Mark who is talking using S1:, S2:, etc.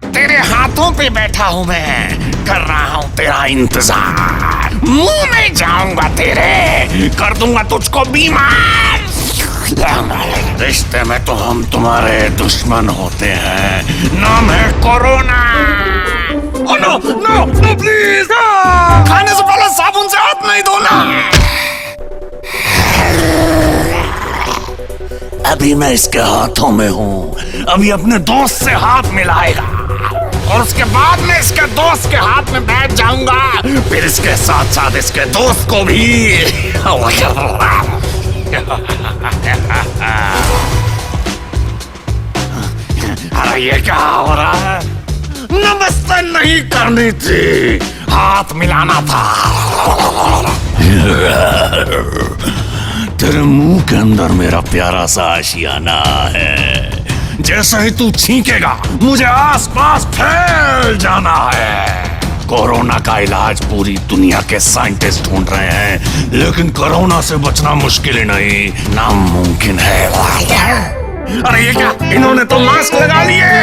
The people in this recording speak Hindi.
S1: तेरे हाथों पे बैठा हूँ मैं, कर रहा हूँ तेरा इंतजार। मुंह में जाऊंगा तेरे, कर दूंगा तुझको बीमार। रिश्ते में तो हम तुम्हारे दुश्मन होते हैं, नाम है corona. Oh no no no please, खाने से पहले साबुन से हाथ नहीं धोना। अभी मैं इसके हाथों में हूँ, अभी अपने दोस्त से हाथ मिलाएगा और उसके बाद मैं इसके दोस्त के हाथ में बैठ जाऊंगा, फिर इसके साथ साथ इसके दोस्त को भी। अरे ये क्या हो रहा है? नमस्ते नहीं करनी थी, हाथ मिलाना था। तेरे मुंह के अंदर मेरा प्यारा सा आशियाना है, जैसे ही तू छींकेगा मुझे आसपास फैल जाना है। कोरोना का इलाज पूरी दुनिया के साइंटिस्ट ढूंढ रहे हैं, लेकिन कोरोना से बचना मुश्किल ही नहीं, नामुमकिन है। अरे ये क्या, इन्होंने तो मास्क लगा लिए।